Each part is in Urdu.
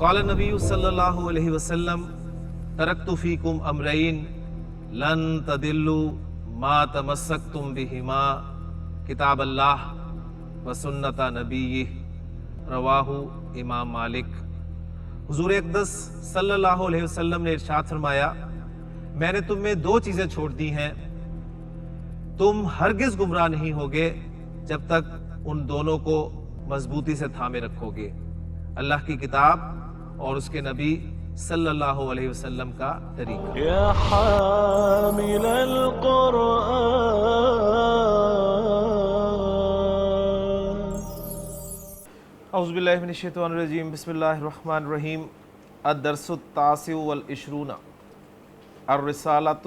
قال نبی صلی اللہ علیہ وسلم ترکت فیکم امرین لن تدلوا ما تمسکتم بہما کتاب اللہ و سنت نبیہ رواہ امام مالک۔ حضور اقدس صلی اللہ علیہ وسلم نے ارشاد فرمایا، میں نے تم میں دو چیزیں چھوڑ دی ہیں، تم ہرگز گمراہ نہیں ہوگے جب تک ان دونوں کو مضبوطی سے تھامے رکھو گے، اللہ کی کتاب اور اس کے نبی صلی اللہ علیہ وسلم کا طریقہ۔ یا حامل القرآن اعوذ باللہ من الشیطان الرجیم، بسم اللہ الرحمن الرحیم۔ الدرس التاسع والعشرون، الرسالۃ۔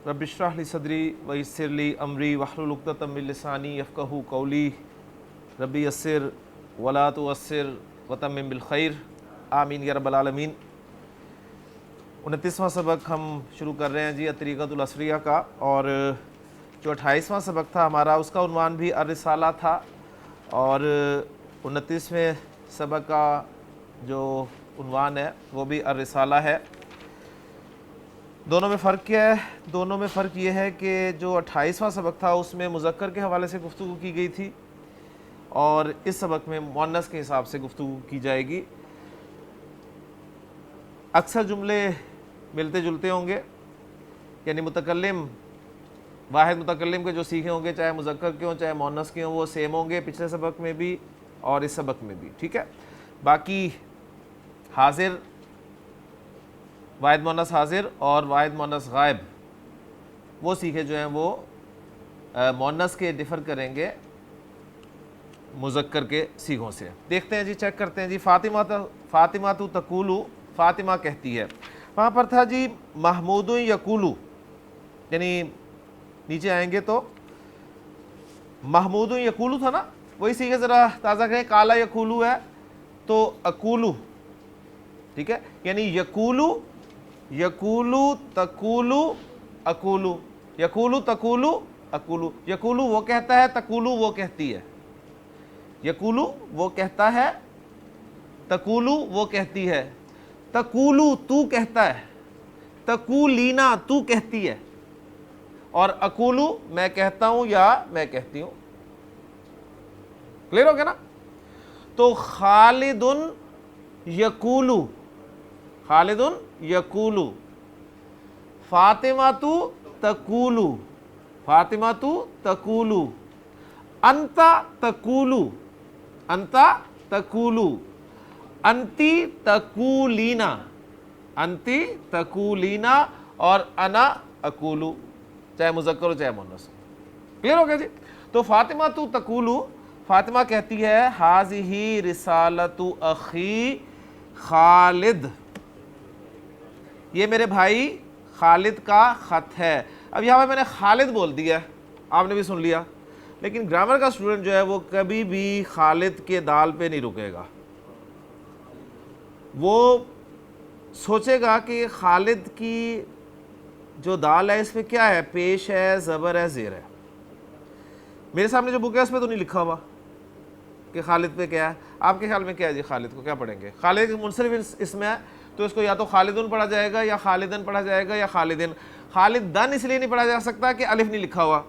رب اشرح لی صدری ویسر لی امری واحلل عقدۃ من لسانی یفقہوا قولی، رب یسر ولا تعسر وتمم بالخیر، آمین یا رب العالمین۔ 29واں سبق ہم شروع کر رہے ہیں جی الطریقۃ العصریہ کا، اور جو 28واں سبق تھا ہمارا اس کا عنوان بھی الرسالہ تھا، اور 29ویں سبق کا جو عنوان ہے وہ بھی الرسالہ ہے۔ دونوں میں فرق کیا ہے؟ دونوں میں فرق یہ ہے کہ جو 28واں سبق تھا اس میں مذکر کے حوالے سے گفتگو کی گئی تھی، اور اس سبق میں مؤنث کے حساب سے گفتگو کی جائے گی۔ اکثر جملے ملتے جلتے ہوں گے، یعنی متکلم واحد متکلم کے جو سیکھے ہوں گے، چاہے مذکر کے ہوں چاہے مؤنث کے ہوں، وہ سیم ہوں گے پچھلے سبق میں بھی اور اس سبق میں بھی، ٹھیک ہے۔ باقی حاضر، واحد مؤنث حاضر اور واحد مؤنث غائب، وہ سیکھے جو ہیں وہ مؤنث کے ڈفر کریں گے مذکر کے سیغوں سے۔ دیکھتے ہیں جی، چیک کرتے ہیں جی۔ فاطمہ تو تقولو، فاطمہ کہتی ہے۔ وہاں پر تھا جی محمود یقولو، یعنی نیچے آئیں گے تو محمود یقولو تھا نا، وہی سیکھے ذرا تازہ کریں۔ کالا یقولو ہے تو اقولو، ٹھیک ہے، یعنی یقولو، یقولو تقولو اقولو، یقولو تقولو اقولو۔ یقولو وہ کہتا ہے، تقولو وہ کہتی ہے۔ یقولو وہ کہتا ہے، تقولو وہ کہتی ہے۔ تقولو تو کہتا ہے، تقولینا تو کہتی ہے، اور اقولو میں کہتا ہوں یا میں کہتی ہوں۔ کلیئر ہو گیا نا؟ تو خالد یقولو، خالد یقولو، فاطمہ تو تقولو، فاطمہ تو تقولو، انت تقولو، انت تقولو، انتی تقولینا، انتی تقولینا، اور انا اقولو، چاہے مذکر ہو چاہے مؤنث۔ کلیئر ہو گیا جی؟ تو فاطمہ تو تقولو، فاطمہ کہتی ہے ہذہ رسالۃ اخی خالد، یہ میرے بھائی خالد کا خط ہے۔ اب یہاں پہ میں نے خالد بول دیا، آپ نے بھی سن لیا، لیکن گرامر کا اسٹوڈنٹ جو ہے وہ کبھی بھی خالد کے دال پہ نہیں رکے گا۔ وہ سوچے گا کہ خالد کی جو دال ہے اس پہ کیا ہے، پیش ہے، زبر ہے، زیر ہے۔ میرے سامنے جو بک ہے اس پہ تو نہیں لکھا ہوا کہ خالد پہ کیا ہے۔ آپ کے خیال میں کیا ہے جی؟ خالد کو کیا پڑھیں گے؟ خالد منصرف اسم ہے تو اس کو یا تو خالدن پڑھا جائے گا یا خالدن پڑھا جائے گا یا خالدن۔ خالدن اس لیے نہیں پڑھا جا سکتا کہ الف نہیں لکھا ہوا،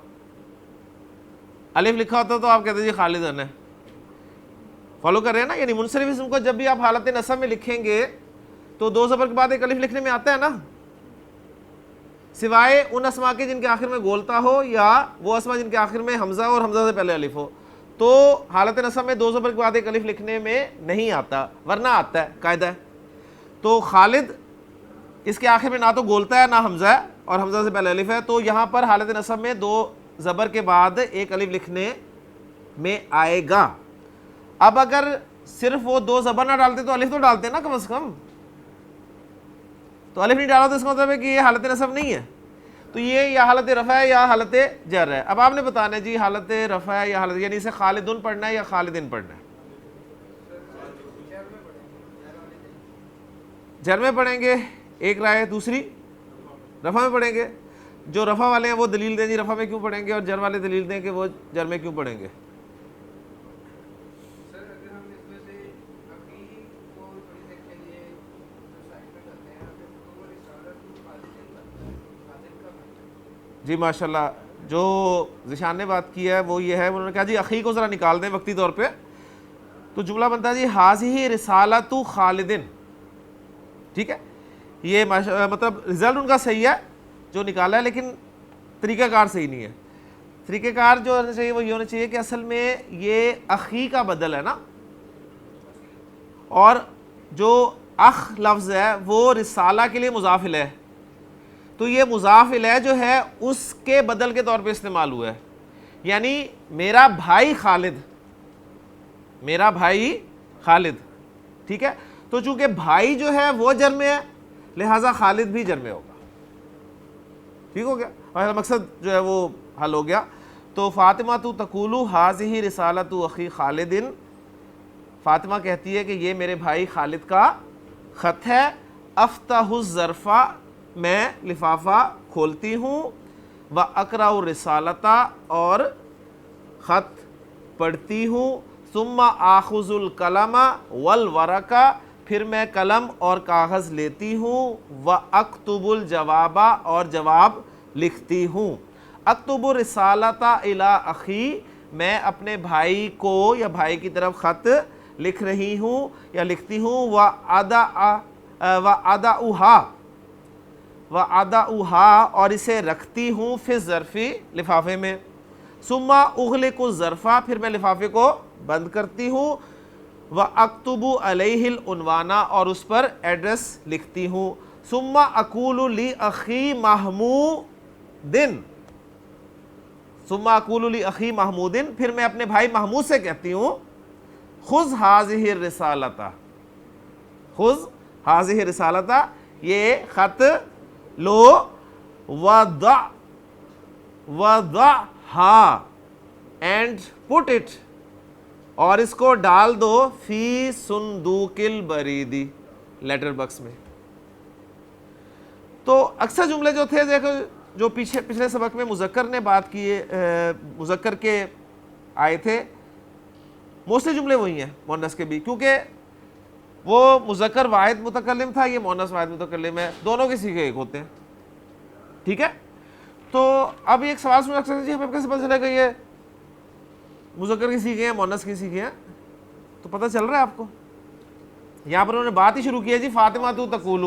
الف لکھا ہوتا تو آپ کہتے ہیں جی خالدن ہے۔ فالو کر رہے ہیں نا؟ یعنی منصرف اسم کو جب بھی آپ حالت نصب میں لکھیں گے تو دو زبر کے بعد ایک الف لکھنے میں آتا ہے نا، سوائے ان اسما کے جن کے آخر میں گولتا ہو یا وہ اسما جن کے آخر میں حمزہ اور حمزہ سے پہلے الف ہو، تو حالت نصب میں دو زبر کے بعد ایک الف لکھنے میں نہیں آتا، ورنہ آتا ہے، قاعدہ ہے۔ تو خالد اس کے آخر میں نہ تو گولتا ہے نہ حمزہ ہے اور حمزہ سے پہلے الف ہے، تو یہاں پر حالت نصب میں دو زبر کے بعد ایک الف لکھنے میں آئے گا۔ اب اگر صرف وہ دو زبر نہ ڈالتے تو الف تو ڈالتے نا کم از کم، تو الف نہیں ڈالا تو اس کا مطلب ہے کہ یہ حالت نصب نہیں ہے، تو یہ یا حالت رفع ہے یا حالت جر ہے۔ اب آپ نے بتانا ہے جی حالت رفع ہے یا حالت، یعنی اسے خالدن پڑھنا ہے یا خالدن پڑھنا ہے؟ جر میں پڑھیں گے ایک رائے، دوسری رفع میں پڑھیں گے۔ جو رفع والے ہیں وہ دلیل دیں جی رفع میں کیوں پڑھیں گے، اور جر والے دلیل دیں کہ وہ جر میں کیوں پڑھیں گے۔ جی ماشاءاللہ، جو ذیشان نے بات کی ہے وہ یہ ہے، انہوں نے کہا جی اخی کو ذرا نکال دیں وقتی طور پہ، تو جملہ بنتا ہے جی حاذہ رسالۃ خالد، ٹھیک ہے، یہ مطلب رزلٹ ان کا صحیح ہے جو نکالا ہے، لیکن طریقہ کار صحیح نہیں ہے۔ طریقہ کار جو ہونا چاہیے وہ یہ ہونا چاہیے کہ اصل میں یہ اخی کا بدل ہے نا، اور جو اخ لفظ ہے وہ رسالہ کے لیے مضاف الیہ ہے، تو یہ مضاف الیہ جو ہے اس کے بدل کے طور پہ استعمال ہوا ہے، یعنی میرا بھائی خالد، میرا بھائی خالد، ٹھیک ہے، تو چونکہ بھائی جو ہے وہ جر میں ہے لہٰذا خالد بھی جر میں ہوگا، ٹھیک ہو گیا، اور مقصد جو ہے وہ حل ہو گیا۔ تو فاطمہ تو تقول حاذہ رسالۃ اخی خالد، فاطمہ کہتی ہے کہ یہ میرے بھائی خالد کا خط ہے، افتح الظرف، میں لفافہ کھولتی ہوں، واقرأ الرسالۃ، اور خط پڑھتی ہوں، ثم آخذ القلم والورق، پھر میں قلم اور کاغذ لیتی ہوں، واکتب الجواب، اور جواب لکھتی ہوں، اکتب الرسالۃ الی اخی، میں اپنے بھائی کو یا بھائی کی طرف خط لکھ رہی ہوں یا لکھتی ہوں، وَأَضَعُهَا، اور اسے رکھتی ہوں، فی الظرف، لفافے میں، ثم اغلق الظرف، پھر میں لفافے کو بند کرتی ہوں، وَأَكْتُبُ عَلَيْهِ العنوان، اور اس پر ایڈریس لکھتی ہوں، ثم اقول لأخی محمود، ثم اقول لأخی محمود، پھر میں اپنے بھائی محمود سے کہتی ہوں، خذ هذه الرسالۃ، خذ هذه الرسالۃ، یہ خط لو، وضعها، اینڈ پٹ اٹ، اور اس کو ڈال دو، فی صندوق البرید، لیٹر باکس میں۔ تو اکثر جملے جو تھے دیکھو، جو پچھلے سبق میں مذکر نے بات کی، مذکر کے آئے تھے، موسٹلی جملے وہی ہیں مؤنث کے بھی، کیونکہ وہ مذکر واحد متکلم تھا، یہ مؤنث واحد متکلم ہے، دونوں کے صیغے ایک ہوتے ہیں، ٹھیک ہے۔ تو اب ایک سوال سن سکتے ہیں جی ہمیں کیسے پتہ چلے گا یہ مذکر کی صیغے ہیں مؤنث کی صیغے ہیں؟ تو پتہ چل رہا ہے آپ کو، یہاں پر انہوں نے بات ہی شروع کی ہے جی فاطمہ تو تقول،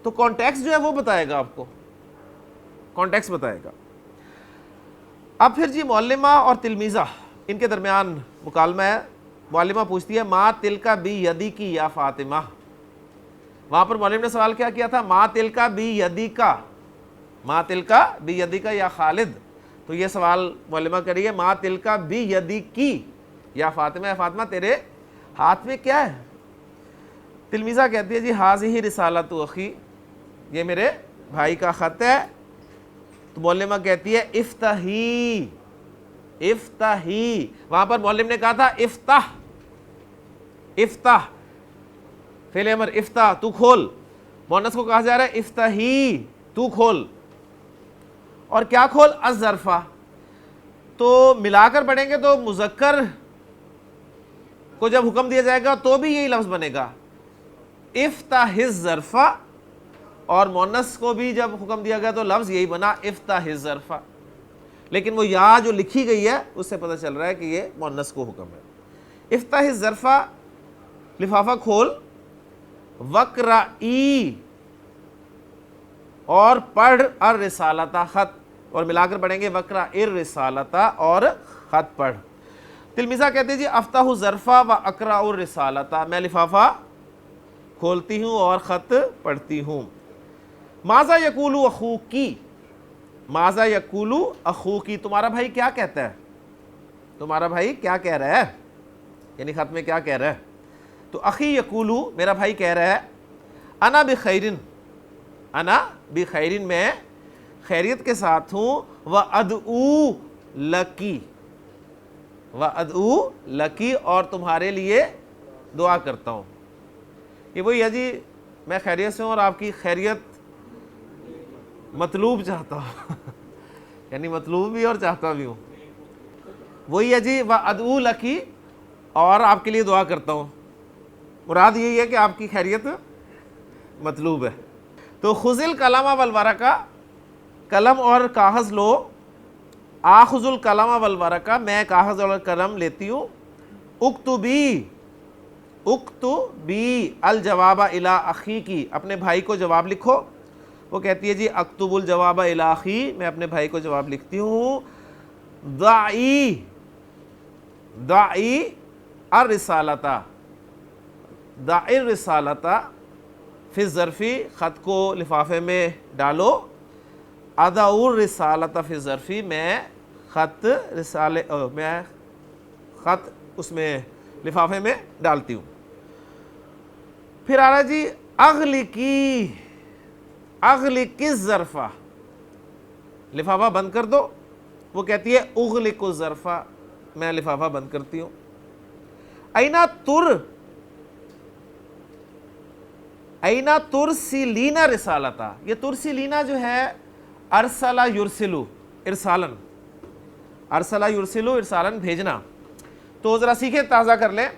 تو کانٹیکس جو ہے وہ بتائے گا آپ کو، کانٹیکس بتائے گا۔ اب پھر جی معلمہ اور تلمیذہ، ان کے درمیان مکالمہ ہے، معلمہ پوچھتی ہے ما تلک بیدیک یا فاطمہ، وہاں پر معلم نے سوال کیا تھا، ما تلک بیدیک، ما تلک بیدیک یا خالد، تو یہ سوال معلمہ کریے ما تلک بیدیکی یا فاطمہ، یا فاطمہ تیرے ہاتھ میں کیا ہے؟ تلمیذہ کہتی ہے جی حاذہ رسالۃ اخی، یہ میرے بھائی کا خط ہے، تو معلمہ کہتی ہے افتحی، افتحی، وہاں پر معلم نے کہا تھا افتح، افتح، فعل امر افتح، تو کھول، مؤنث کو کہا جا رہا ہے افتحی، تو کھول، اور کیا کھول؟ الظرف، تو ملا کر پڑھیں گے تو مذکر کو جب حکم دیا جائے گا تو بھی یہی لفظ بنے گا افتح الظرف، اور مؤنث کو بھی جب حکم دیا گیا تو لفظ یہی بنا افتح الظرف، لیکن وہ یا جو لکھی گئی ہے اس سے پتہ چل رہا ہے کہ یہ مؤنث کو حکم ہے۔ افتح الظرف، لفافہ کھول، وقرئی، اور پڑھ، الرسالۃ، خط، اور ملا کر پڑھیں گے وقرئی الرسالۃ، اور خط پڑھ۔ تلمیذہ کہتے ہیں جی افتح الظرف واقرأ الرسالۃ، میں لفافہ کھولتی ہوں اور خط پڑھتی ہوں۔ ماذا یقول اخوکی، ماذا یقول اخوکی، تمہارا بھائی کیا کہتا ہے، تمہارا بھائی کیا کہہ رہا ہے، یعنی خط میں کیا کہہ رہا ہے؟ تو اخی یقول، میرا بھائی کہہ رہا ہے، انا بخیر، انا بخیر، میں خیریت کے ساتھ ہوں، وادعو لکی، وادعو لکی، اور تمہارے لیے دعا کرتا ہوں۔ یہ وہی ہے جی میں خیریت سے ہوں اور آپ کی خیریت مطلوب چاہتا ہوں یعنی مطلوب بھی اور چاہتا بھی ہوں، وہی ہے جی وادعو لکی، اور آپ کے لیے دعا کرتا ہوں، مراد یہی ہے کہ آپ کی خیریت مطلوب ہے۔ تو خذ القلم والورق، قلم اور کاغذ لو. آخذ القلم والورقہ, میں کاغذ اور قلم لیتی ہوں. اکتبی الجواب الی اخیکی, اپنے بھائی کو جواب لکھو. وہ کہتی ہے جی اکتب الجواب الی اخی, میں اپنے بھائی کو جواب لکھتی ہوں. دعی الرسالۃ فی الظرفی, خط کو لفافے میں ڈالو. اضع الرسالۃ فی الظرفی, میں خط اس میں لفافے میں ڈالتی ہوں. پھر آ رہا جی اغلقی الظرفہ, لفافہ بند کر دو. وہ کہتی ہے اغلق الظرفہ, میں لفافہ بند کرتی ہوں. اینا ترسلین رسالتا, یہ ترسلینا جو ہے ارسلا یرسلو ارسالن, ارسلا یرسلو ارسالن بھیجنا. تو ذرا سیکھیں, تازہ کر لیں.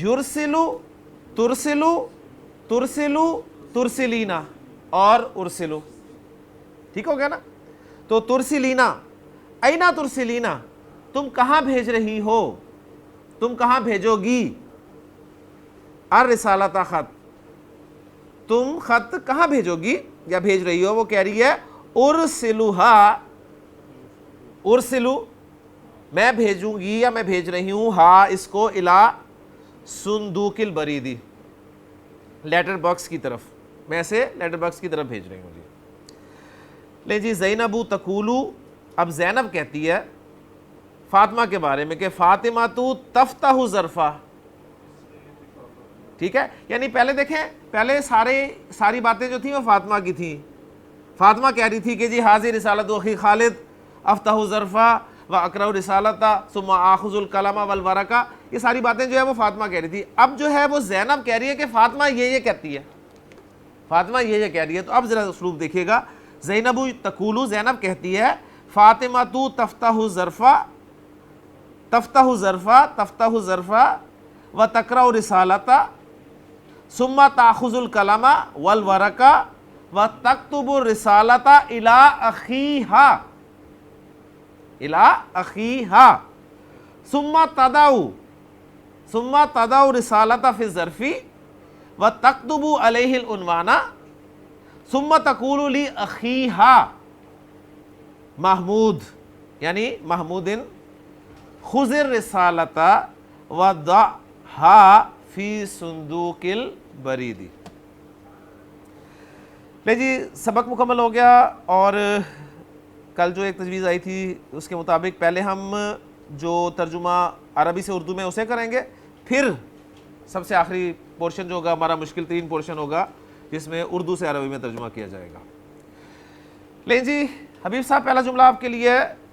یرسلو ترسلو ترسلینا اور ارسلو, ٹھیک ہو گیا نا. تو ترسلینا, اینا ترسلینا, تم کہاں بھیج رہی ہو, تم کہاں بھیجو گی. الرسالۃ خط, تم خط کہاں بھیجو گی یا بھیج رہی ہو. وہ کہہ رہی ہے ارسلو, میں بھیجوں گی یا میں بھیج رہی ہوں, ہاں اس کو, الی صندوق البریدی, لیٹر باکس کی طرف, میں اسے لیٹر باکس کی طرف بھیج رہی ہوں. جی لے جی زینب تقولو, اب زینب کہتی ہے فاطمہ کے بارے میں کہ فاطمہ تو تفتح ظرفہ. ٹھیک ہے, یعنی پہلے دیکھیں, پہلے ساری باتیں جو تھیں وہ فاطمہ کی تھیں. فاطمہ کہہ رہی تھی کہ جی حاضر رسالت اخی خالد افتح ظرفہ و اقرأ رسالتہ ثم آخذ القلم والورقہ, یہ ساری باتیں جو ہے وہ فاطمہ کہہ رہی تھی. اب جو ہے وہ زینب کہہ رہی ہے کہ فاطمہ یہ کہتی ہے, فاطمہ یہ کہہ رہی ہے. تو اب ذرا اسلوب دیکھیے گا. زینب تقولو, زینب کہتی ہے فاطمہ تو تفتح ظرفہ و تقرأ رسالتہ ثم تأخذ القلم والورقہ و تکتب الرسالۃ الی اخیہا ثم تضع رسالۃ فی الظرف و تکتب علیہ العنوان ثم تقول لاخیہا محمود, یعنی محمود, خذ الرسالۃ وضعھا فی صندوق البریدی. لے جی سبق مکمل ہو گیا. اور کل جو ایک تجویز آئی تھی اس کے مطابق پہلے ہم جو ترجمہ عربی سے اردو میں اسے کریں گے, پھر سب سے آخری پورشن جو ہوگا ہمارا مشکل ترین پورشن ہوگا جس میں اردو سے عربی میں ترجمہ کیا جائے گا. لیں جی حبیب صاحب, پہلا جملہ آپ کے لیے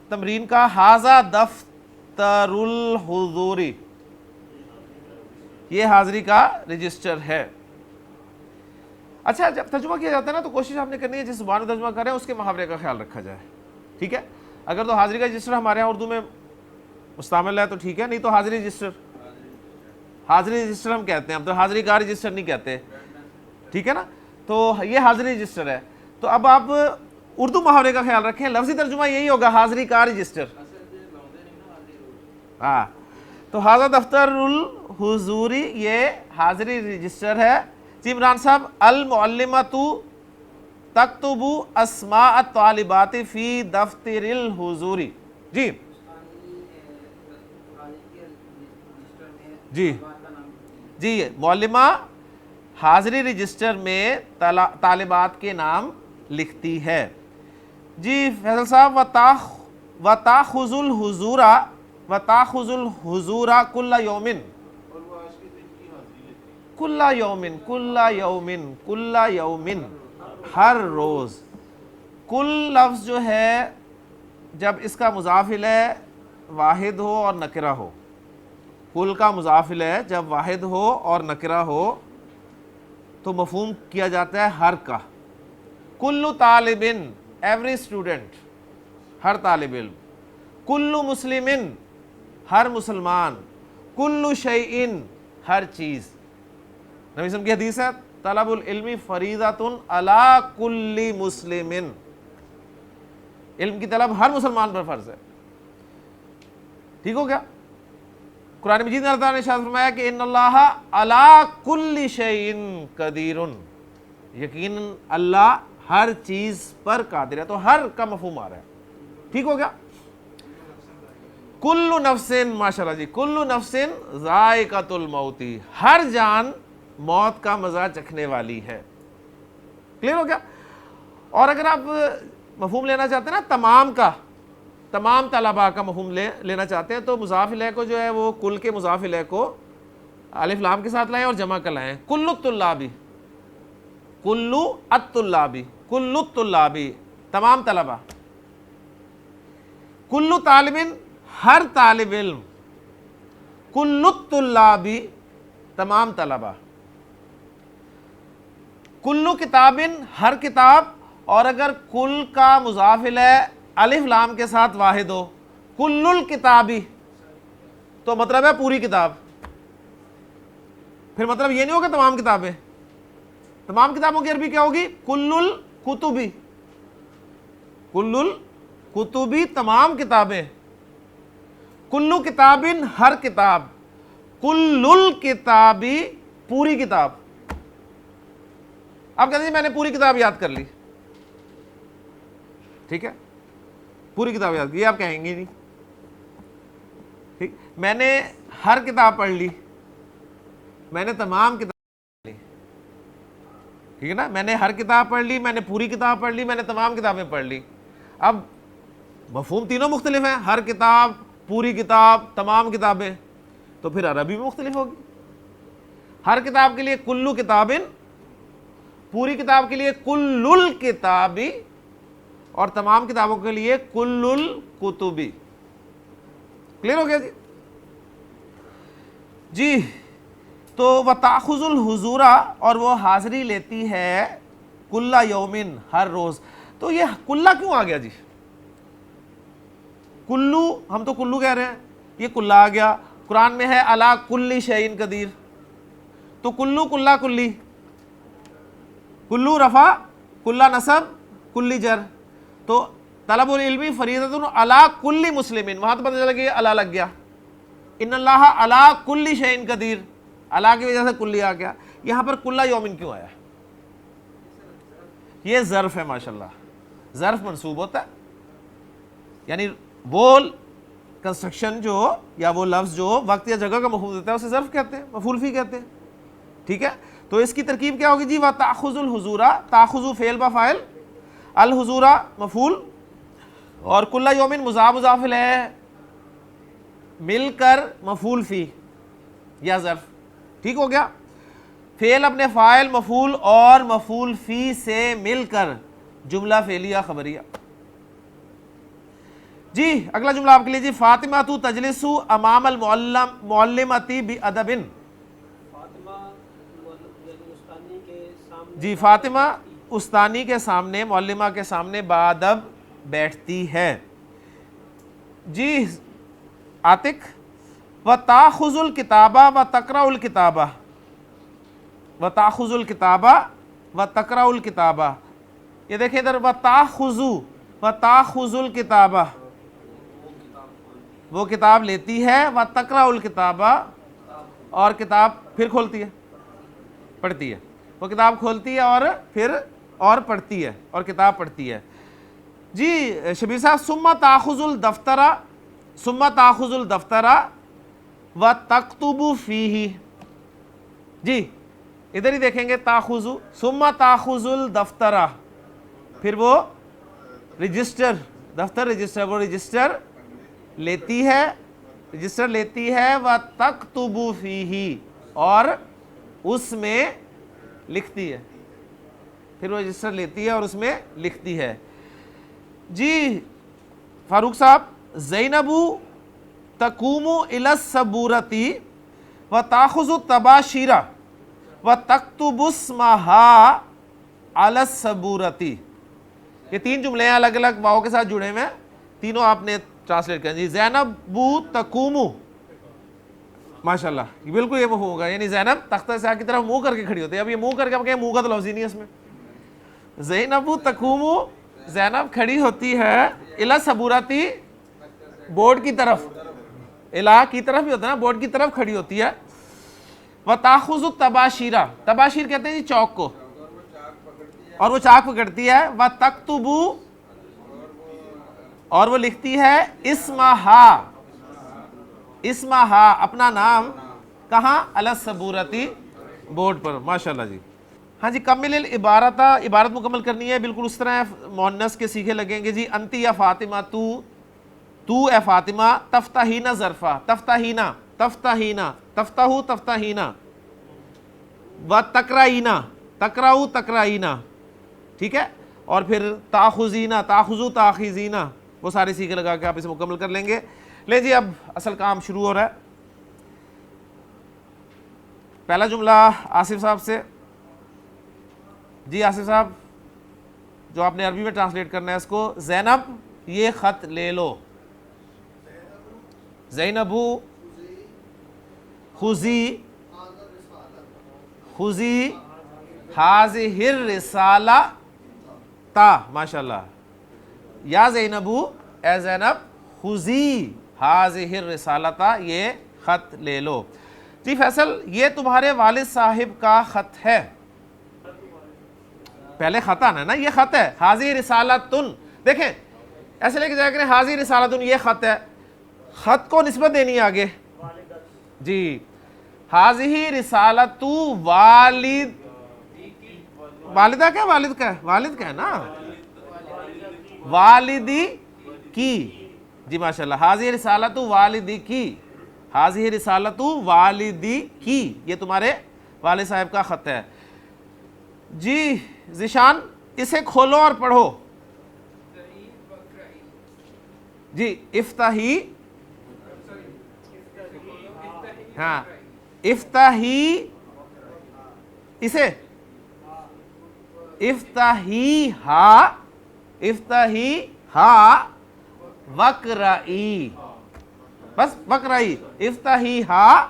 تمرین کا, ھذا دفتر الحضوری, یہ حاضری کا رجسٹر ہے. اچھا, جب ترجمہ کیا جاتا ہے نا تو کوشش آپ نے کرنی ہے جس زبان میں ترجمہ کر رہے ہیں اس کے محاورے کا خیال رکھا جائے. ٹھیک ہے, اگر تو حاضری کا رجسٹر ہمارے یہاں اردو میں مستعمل ہے تو ٹھیک ہے, نہیں تو حاضری رجسٹر ہم کہتے ہیں, ہم تو حاضری کا رجسٹر نہیں کہتے. ٹھیک ہے نا, تو یہ حاضری رجسٹر ہے. تو اب آپ اردو محاورے کا خیال رکھیں, لفظی ترجمہ یہی ہوگا حاضری کا رجسٹر. ہاں, تو ھذا دفتر الحضوری, یہ حاضری رجسٹر ہے. جی عمران صاحب, المعلمۃ تکتب اسماء الطالبات فی دفتر الحضوری. جی جی معلمہ حاضری رجسٹر میں طالبات کے نام لکھتی ہے. جی فیصل صاحب, وتاخذ الحضور کل یومن, ہر روز. کل لفظ جو ہے جب اس کا مضاف الیہ واحد ہو اور نکرہ ہو, کل کا مضاف الیہ جب واحد ہو اور نکرہ ہو تو مفہوم کیا جاتا ہے ہر کا. کل طالبن, ایوری اسٹوڈنٹ, ہر طالب علم. کل مسلمن, ہر مسلمان. کل شیئن, ہر چیز. نبی صلی اللہ علیہ وسلم کی حدیث ہے طلب العلم فریضۃ علی کل مسلم، علم کی طلب ہر مسلمان پر فرض ہے. ٹھیک ہو گیا. قرآن مجید میں اللہ تعالیٰ نے ارشاد فرمایا کہ ان اللہ علی کل شیء قدیر، یقیناً اللہ ہر چیز پر قادر ہے. تو ہر کا مفہوم آ رہا ہے. ٹھیک ہو گیا. کل نفس، ماشاءاللہ جی، کل نفس ذائقۃ الموت، ہر جان موت کا مزہ چکھنے والی ہے. کلیئر ہو گیا. اور اگر آپ مفہوم لینا چاہتے ہیں نا تمام کا، تمام طلباء کا مفہوم لینا چاہتے ہیں تو مضاف الیہ کو جو ہے وہ کل کے مضاف الیہ کو الف لام کے ساتھ لائیں اور جمع کر لائیں. کل الطلابی، کل الطلابی، کل الطلابی، تمام طلباء. کل طالب، ہر طالب علم. کل الطلابی، تمام طلباء. کل کتاب، ہر کتاب. اور اگر کل کا مضاف الیہ الف لام کے ساتھ واحد ہو، کل الکتابی، تو مطلب ہے پوری کتاب. پھر مطلب یہ نہیں ہوگا تمام کتابیں. تمام کتابوں کی عربی کیا ہوگی؟ کل الکتبی. کل الکتبی، تمام کتابیں. کل کتاب، ہر کتاب. کل الکتابی، پوری کتاب. آپ کہتے ہیں میں نے پوری کتاب یاد کر لی، ٹھیک ہے، پوری کتاب یاد کی، آپ کہیں گے نہیں. ٹھیک، میں نے ہر کتاب پڑھ لی، میں نے تمام کتاب پڑھ لی. ٹھیک ہے نا، میں نے ہر کتاب پڑھ لی، میں نے پوری کتاب پڑھ لی، میں نے تمام کتابیں پڑھ لی. اب مفہوم تینوں مختلف ہیں، ہر کتاب، پوری کتاب، تمام کتابیں. تو پھر عربی بھی مختلف ہوگی. ہر کتاب کے لیے کلو کتابن، پوری کتاب کے لیے کل الکتابی، اور تمام کتابوں کے لیے کل الکتبی. کلیئر ہو گیا جی؟ جی، تو وتاخذ الحضور، اور وہ حاضری لیتی ہے کل یومن، ہر روز. تو یہ کلہ کیوں آ گیا جی؟ کلو، ہم تو کلو کہہ رہے ہیں، یہ کلہ آ گیا. قرآن میں ہے الا کل شیء قدیر. تو کلو، کلہ، کلی، کلو رفع، کلہ نصب، کلی جر. تو طلب العلم فریضۃ علی کل مسلم، وہاں تو پتہ چلا کہ اللہ لگ گیا. ان اللہ علی کل شیء قدیر، اللہ کی وجہ سے کلی آ گیا. یہاں پر کل یومن کیوں آیا؟ یہ ظرف ہے. ماشاءاللہ، ظرف منصوب ہوتا ہے، یعنی وہ کنسٹرکشن جو یا وہ لفظ جو وقت یا جگہ کا مفہوم دیتا ہے اسے ظرف کہتے ہیں، مفعول فی کہتے ہیں. ٹھیک ہے، تو اس کی ترکیب کیا ہوگی جی؟ وَتَأْخُذُ الْحُضُورَ، تاخذ فعل با فاعل، الحضور مفعول، اور کل یومن مضاف مضاف الیہ مل کر مفعول فی یا ظرف. ٹھیک ہو گیا. فعل اپنے فاعل، مفعول اور مفعول فی سے مل کر جملہ فعلیہ خبریہ. جی اگلا جملہ آپ کے لیے جی، فاطمہ تو تجلس امام المعلمۃ بادب. جی، فاطمہ استانی کے سامنے، معلمہ کے سامنے بادب بیٹھتی ہے. جی عاتق، وتاخذ الکتابہ وتقرأ الکتابہ، وتاخذ الکتابہ وتقرأ الکتابہ. یہ دیکھیں ادھر، وتاخذ الکتابہ، وہ کتاب لیتی ہے، وتقرأ الکتابہ، اور کتاب پھر کھولتی ہے، پڑھتی ہے. وہ کتاب کھولتی ہے اور پھر اور پڑھتی ہے، اور کتاب پڑھتی ہے. جی شبیر صاحب، ثم تاخذ الدفتر، ثم تاخذ الدفتر وتکتب فیہ. جی ادھر ہی دیکھیں گے، تاخذ، ثم تاخذ الدفتر، پھر وہ رجسٹر، دفتر رجسٹر، وہ رجسٹر لیتی ہے، رجسٹر لیتی ہے، وتکتب فیہ، اور اس میں لکھتی ہے. پھر وہ رجسٹر لیتی ہے اور اس میں لکھتی ہے. جی فاروق صاحب، زینب تقوم الی السبورۃ وتاخذ الطباشیر وتکتب اسمہا علی السبورۃ. یہ تین جملے ہیں الگ الگ واؤ کے ساتھ جڑے ہوئے ہیں، تینوں آپ نے ٹرانسلیٹ کریں. جی زینب تقوم، ماشاءاللہ بالکل یہ مفہوم ہوگا، یعنی زینب تختہ سیاہ کی طرف منہ کر کے کھڑی ہوتی ہے. اب یہ منہ کر کے اب کہ منہ کا تو لفظ ہی نہیں ہے اس میں. زینب تقوم، زینب کھڑی ہوتی ہے الی صبورتی، بورڈ کی طرف، الہ کی طرف بھی ہوتا ہے نا، بورڈ کی طرف کھڑی ہوتی ہے. وتاخذ التباشیرہ، تباشیر کہتے ہیں جی چوک کو، اور وہ چاک پکڑتی ہے. وتکتب، اور وہ لکھتی ہے اسمہا، اسمہا اپنا نام، کہاں؟ علی الصبورتی، بورڈ پر. ماشاءاللہ جی. ہاں جی کمل العبارت، عبارت مکمل کرنی ہے بالکل اس طرح مؤنث کے سیکھے لگیں گے جی. انتی یا فاطمہ، تو اے فاطمہ، تفتحین ظرفہ، تفتحین، تفتحین، تفتحو تفتحین، و تقرائینا، تقرأو تقرائینا، ٹھیک ہے. اور پھر تاخذینا، تاخذو تاخذینا، وہ سارے سیکھے لگا کے آپ اسے مکمل کر لیں گے. لے جی اب اصل کام شروع ہو رہا ہے. پہلا جملہ آصف صاحب سے. جی آصف صاحب جو آپ نے عربی میں ٹرانسلیٹ کرنا ہے اس کو، زینب یہ خط لے لو. زینبو خذی، خذی ہذہ الرسالہ تا. ماشاءاللہ. یا زینبو، اے زینب، خذی ہذہ الرسالہ، یہ خط لے لو. جی فیصل یہ تمہارے والد صاحب کا خط ہے. پہلے خط آنا ہے نا، یہ خط ہے. حاضی رسالتن، دیکھیں ایسے لے کے جایا کریں، حاضی رسالتن یہ خط ہے، خط کو نسبت دینی ہے آگے. جی حاضی رسالت والد، والدہ کیا؟ والد کا ہے، والد کا ہے نا، والدی کی. جی ماشاءاللہ. حاضی رسالت والدی کی، حاضی رسالت والدی کی، یہ تمہارے والد صاحب کا خط ہے. جی ذیشان اسے کھولو اور پڑھو. جی افتحی، ہاں افتحی، اسے افتحی ہا، افتحی ہا وقرئی، بس وقرئی، افتحی ہا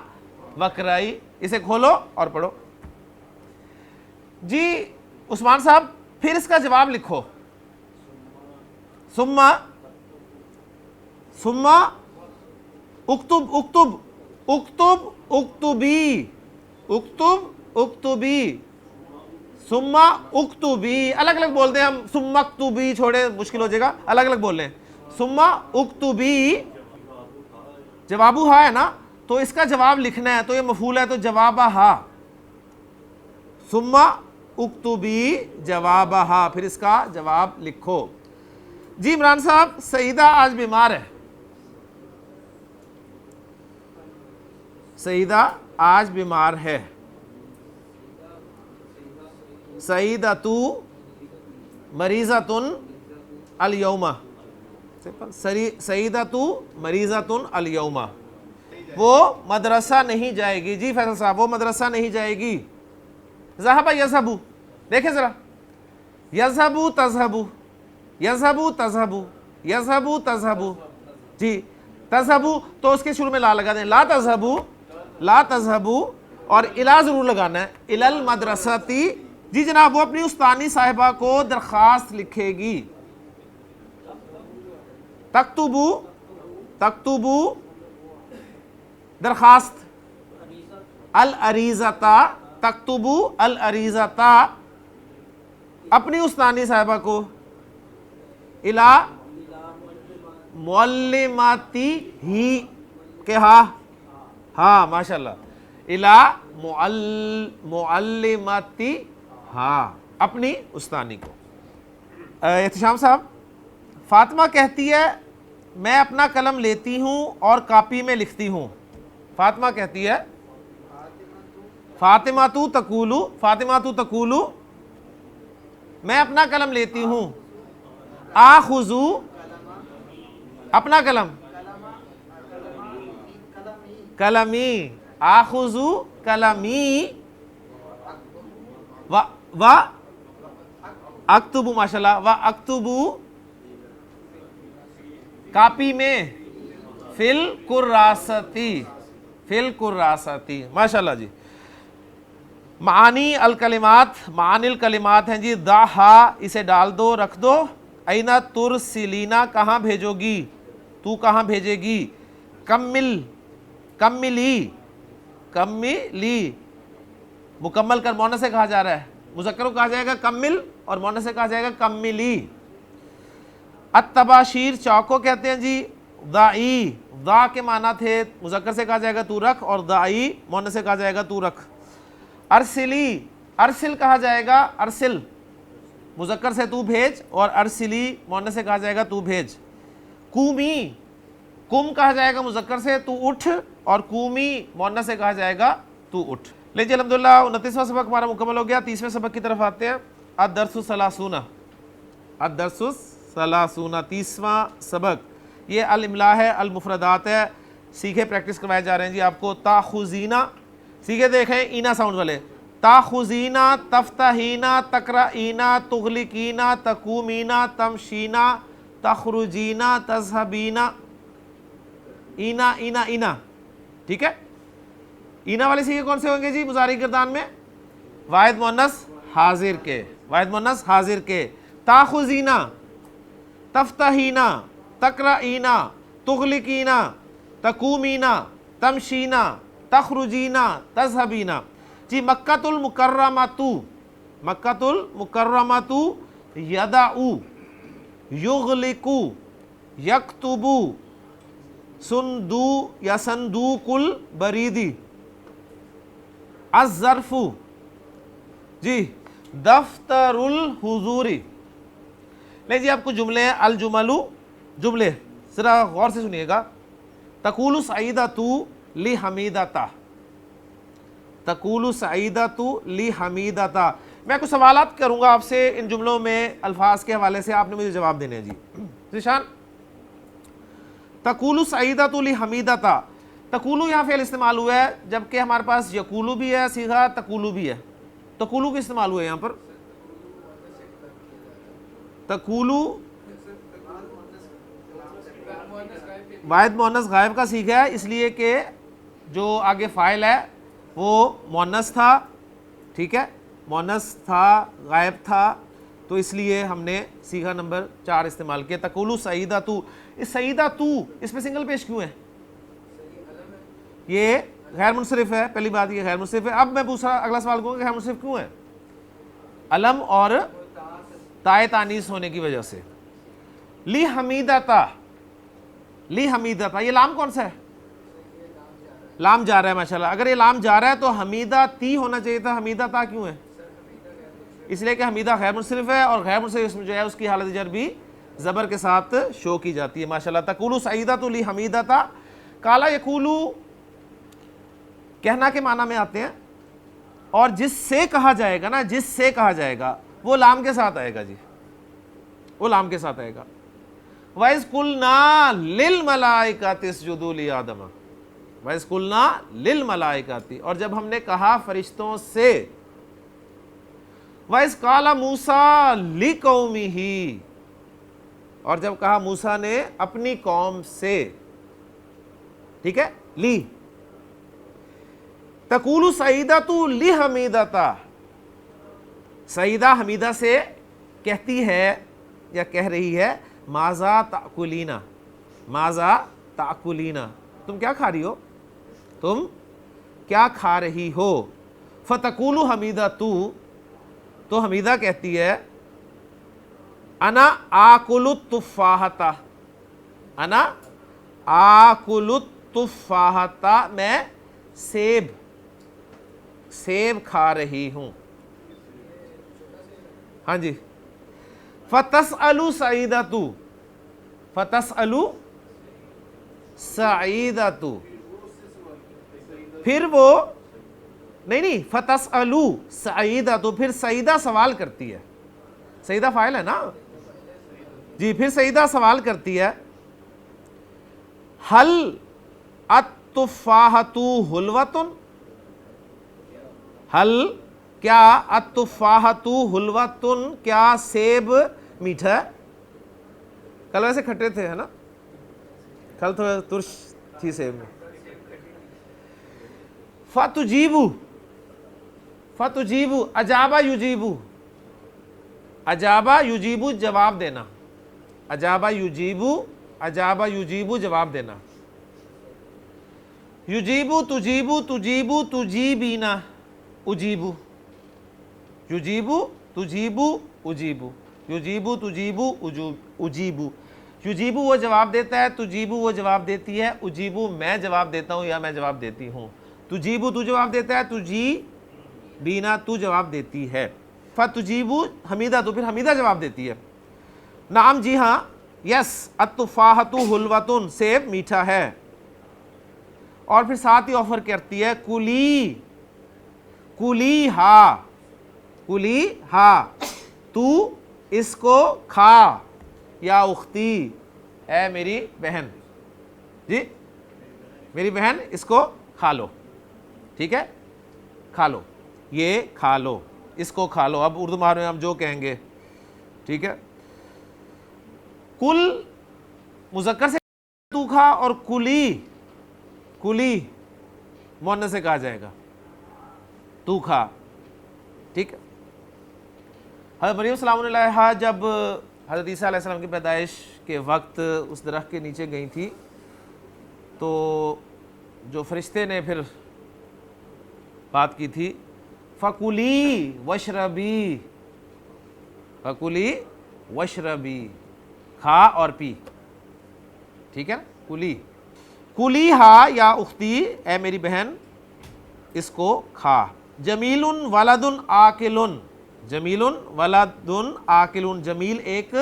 وقرئی، اسے کھولو اور پڑھو. جی عثمان صاحب پھر اس کا جواب لکھو. ثم، ثم اکتب، اکتب، اکتب، اکتبی، اکتب، اکتبی، ثم اکتبی. الگ الگ بولتے ہیں ہم، ثم اکتبی چھوڑے مشکل ہو جائے گا، الگ الگ بول لیں. ثم اکتبی، جوابو ہا ہے نا، تو اس کا جواب لکھنا ہے، تو یہ مفعول ہے تو جواب ہا. ثم اکتبی جوابہا، پھر اس کا جواب لکھو. جی عمران صاحب سعیدہ آج بیمار ہے. سعیدہ آج بیمار ہے. سعیدۃ مریضۃ الیوم، سعیدۃ مریضۃ الیوم، وہ مدرسہ نہیں جائے گی. جی فیصل صاحب وہ مدرسہ نہیں جائے گی. ذہب یذہب، دیکھیں ذرا، یذہب تذہب، یذہب تذہب، یذہب تذہب. جی تذہب تو اس کے شروع میں لا لگا دیں، لا تذہب، لا تذہب، اور الا ضرور لگانا ہے، الی المدرستی. جی جناب وہ اپنی استانی صاحبہ کو درخواست لکھے گی. تکتبو، تکتبو درخواست، العریضۃ، تکتبو العریضۃ اپنی استانی صاحبہ کو، الی معلماتی ہی، کہ ہاں ہاں ماشاءاللہ، الی معلماتی ہاں، اپنی استانی کو. احتشام صاحب فاطمہ کہتی ہے میں اپنا قلم لیتی ہوں اور کاپی میں لکھتی ہوں. فاطمہ کہتی ہے، فاطمہ تو تقولو، فاطمہ تو تقولو میں اپنا قلم لیتی ہوں. آخذو اپنا قلم، قلمی، آخذو قلمی، و اکتبو ماشاءاللہ، و اکتبو کاپی میں، فل کراستی، فی الکراستی. ماشاءاللہ جی. معانی الکلمات ہیں جی. داہا اسے ڈال دو، رکھ دو. اینا ترسلینا کہاں بھیجو گی، تو کہاں بھیجے گی. کملی مکمل کر مونس سے کہا جا رہا ہے، مذکر کو کہا جائے گا کمل اور مونس سے کہا جائے گا کملی. التباشیر چوک کو کہتے ہیں جی. دائی دا کے معنی تھے، مذکر سے کہا جائے گا تو رکھ، اور دائی مونس سے کہا جائے گا تو رکھ. ارسل کہا جائے گا، ارسل مذکر سے تو بھیج، اور ارسلی مونس سے کہا جائے گا تو بھیج. کم کہا جائے گا مذکر سے تو اٹھ، اور کومی مونس سے کہا جائے گا تو اٹھ. لیجیے الحمدللہ 29واں سبق ہمارا مکمل ہو گیا. 30ویں سبق کی طرف آتے ہیں. الدرس الثلاثون 30واں سبق. یہ الاملاء ہے، المفردات ہے. سیکھے پریکٹس کروائے جا رہے ہیں جی آپ کو. تاخذینا سیکھے دیکھیں اینا ساؤنڈ والے. تاخذینا، تفتحینا، تقرئینا، تغلقینا، تقومینا، تمشینا، تخرجینا، تذهبینا. اینا ٹھیک ہے. اینا والے سیکھے کون سے ہوں گے جی مضارع گردان میں؟ واحد مؤنث حاضر کے. تاخذینا، تفتحینا، تقرئینا، تغلقینا، تقومینا، تمشینا، تخرجینا، تذهبینا. جی مکۃ المکرمۃ یدعو، یغلق، یکتب، صندوق البرید. الظرف جی دفتر الحضور. لے جی آپ کو جملے ہیں. جملے ذرا غور سے سنیے گا. تقول سعیدۃ لحمیدۃ، تقول سعیدۃ لحمیدۃ. میں کچھ سوالات کروں گا آپ سے ان جملوں میں الفاظ کے حوالے سے، آپ نے مجھے جواب دینے ہیں جی. ذیشان تقول سعیدۃ لحمیدۃ. تقولو یہاں فعل استعمال ہوا ہے، جبکہ ہمارے پاس یقولو بھی ہے صیغہ، تقولو بھی ہے. تقولو کی استعمال ہوا ہے یہاں پر. تقولو واحد مؤنث غائب کا سیکھا ہے، اس لیے کہ جو آگے فاعل ہے وہ مؤنث تھا. ٹھیک ہے، مؤنث تھا، غائب تھا، تو اس لیے ہم نے صیغہ نمبر 4 استعمال کیا. تقولو سعیدۃ. اس سعیدۃ اس میں سنگل پیش کیوں ہے؟ یہ غیر منصرف ہے. پہلی بات یہ غیر منصرف ہے. اب میں دوسرا اگلا سوال کروں گا غیر منصرف کیوں ہے؟ علم اور تائے تانیث ہونے کی وجہ سے. لی حمیدۃ، یہ لام کون سا ہے؟ لام جا رہا ہے. ماشاءاللہ اگر یہ لام جا رہا ہے تو حمیدہ تی ہونا چاہیے تھا. حمیدہ تا کیوں ہے؟ اس لیے کہ حمیدہ غیر منصرف ہے، اور غیر منصرف جو ہے اس کی حالت جر بھی زبر کے ساتھ شو کی جاتی ہے. ماشاءاللہ. تقولو سعیدۃ لحمیدۃ. قال یقولو کہنا کے معنی میں آتے ہیں، اور جس سے کہا جائے گا نا، جس سے کہا جائے گا وہ لام کے ساتھ آئے گا جی، وہ لام کے ساتھ آئے گا. وَإِذْ قُلْنَا لِلْمَلَائِكَةِ اسْجُدُوا لِآدَمَ، وَإِذْ قُلْنَا لِلْمَلَائِكَةِ. اور جب ہم نے کہا فرشتوں سے. وَإِذْ قَالَ مُوسَىٰ لِقَوْمِهِ، اور جب کہا موسیٰ نے اپنی قوم سے. ٹھیک ہے. لی. تقول سعیدۃ لحمیدۃ. سعیدہ حمیدہ سے کہتی ہے یا کہہ رہی ہے ماذا تأکلینا، ماذا تأکلینا، تم کیا کھا رہی ہو، تم کیا کھا رہی ہو. فتقول حمیدۃ، تو حمیدہ کہتی ہے انا آکل التفاحۃ، انا آکل التفاحۃ، میں سیب کھا رہی ہوں. ہاں جی. فتسأل سعیدۃ، فتسأل سعیدۃ، پھر وہ نہیں فتسأل سعیدۃ، پھر سعیدہ سوال کرتی ہے. سعیدہ فاعل ہے نا جی. پھر سعیدہ سوال کرتی ہے حل التفاحۃ حلوۃ، حل کیا التفاحۃ حلوۃ، کیا سیب میٹھا ہے. کل ویسے کھٹے تھے ہے نا، کل تھوڑا ترش تھی سیب میں. فتجیبو، فتجیبو، اجابہ یجیبو، اجابہ یجیبو جواب دینا، اجابہ یجیبو، اجابہ یجیبو جواب دینا، یجیبو تجیبو، تجیبو تجیبینا، اجیبو، یجیبو تجیبو اجیبو، یجیبو تجیبو اجیبو، یجیبو وہ جواب دیتا ہے، تجیبو وہ جواب دیتی ہے، اجیبو میں جواب دیتا ہوں یا میں جواب دیتی ہوں، تجیبو تو جواب دیتا ہے، تجیبینا تو جواب دیتی ہے، فتجیبو حمیدہ تو پھر حمیدہ جواب دیتی ہے، نعم جی ہاں، یس، التفاحۃ حلوۃ سیب میٹھا ہے، اور پھر ساتھ ہی آفر کرتی ہے کلی، کلی ہا، کلی ہا، تو اس کو کھا، یا اختی اے میری بہن، جی میری بہن اس کو کھا لو، ٹھیک ہے، کھا لو، یہ کھا لو، اس کو کھا لو، اب اردو میں ہم جو کہیں گے، ٹھیک ہے، کل مذکر سے تو کھا، اور کلی، کلی مؤنث سے کہا جائے گا، تو کھا، ٹھیک ہے۔ حضرت مریم السلام علیہ جب حضرت عیسیٰ علیہ السلام کی پیدائش کے وقت اس درخت کے نیچے گئی تھی تو جو فرشتے نے پھر بات کی تھی، فَكُلِي وَاشْرَبِي، فَكُلِي وَاشْرَبِي، کھا اور پی، ٹھیک ہے نا، کلی، کلی ہا یا اختی اے میری بہن اس کو کھا، جمیل ولد عاقل، جمیل ولد عاقل، جمیل ایک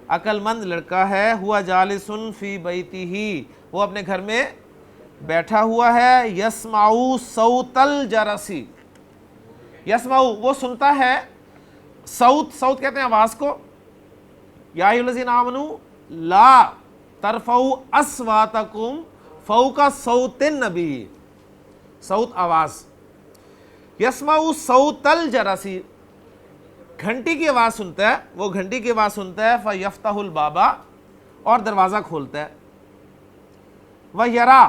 عقل مند لڑکا ہے، ہوا جالس فی بیتہ، وہ اپنے گھر میں بیٹھا ہوا ہے، یسمع صوت الجرس، یسمع وہ سنتا ہے، صوت، صوت کہتے ہیں آواز کو، یا ایھا الذین آمنوا لا ترفعوا اصواتکم فوق صوت النبی، صوت آواز، یسمع صوت الجرس گھنٹی کی آواز سنتا ہے، وہ گھنٹی کی آواز سنتا ہے، فیفتح الباب اور دروازہ کھولتا ہے، ویرا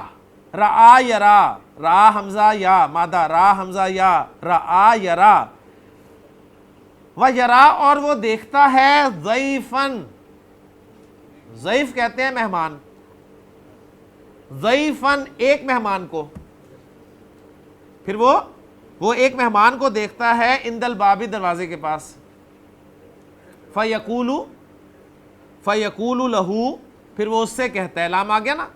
رآ یرا، را حمزہ یا مادہ، را حمزہ یا رآ یرا، ویرا اور وہ دیکھتا ہے، ضیفن، ضیف کہتے ہیں مہمان، ضیفن ایک مہمان کو، پھر وہ ایک مہمان کو دیکھتا ہے، عند الباب دروازے کے پاس، فیقول، فیقول لہو پھر وہ اس سے کہتا ہے، لام آ گیا نا،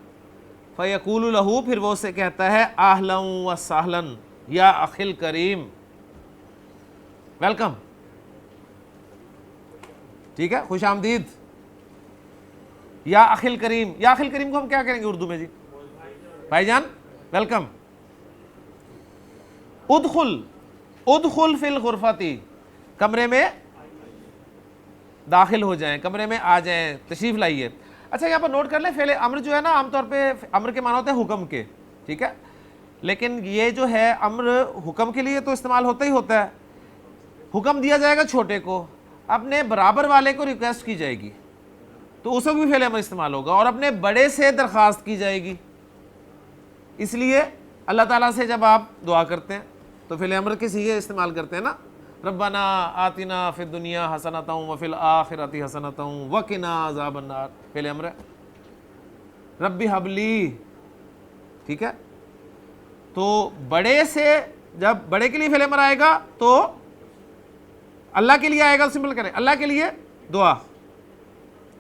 فیقول لہو پھر وہ اس سے کہتا ہے، اہلا و سہلا یا اخی الکریم، ویلکم، ٹھیک ہے، خوش آمدید، یا اخی الکریم، یا اخی الکریم کو ہم کیا کریں گے اردو میں جی، بھائی جان ویلکم، ادخل، ادخل فی الغرفۃ، کمرے میں داخل ہو جائیں، کمرے میں آ جائیں، تشریف لائیے۔ اچھا یہاں پر نوٹ کر لیں، فعل امر جو ہے نا عام طور پہ امر کے معنی ہوتے ہیں حکم کے، ٹھیک ہے، لیکن یہ جو ہے امر حکم کے لیے تو استعمال ہوتا ہی ہوتا ہے، حکم دیا جائے گا چھوٹے کو، اپنے برابر والے کو ریکویسٹ کی جائے گی تو اس وقت بھی فعل امر استعمال ہوگا، اور اپنے بڑے سے درخواست کی جائے گی، اس لیے اللہ تعالیٰ سے جب آپ دعا کرتے ہیں تو فعل امر کے صیغے استعمال کرتے ہیں نا، ربنا آتنا فی الدنیا حسنۃ وفی الآخرۃ حسنۃ وقنا عذاب النار، فعل امر ہے، ربی حب لی، ٹھیک ہے، تو بڑے سے جب بڑے کے لیے فعل امر آئے گا تو اللہ کے لیے آئے گا، سمپل کریں، اللہ کے لیے دعا،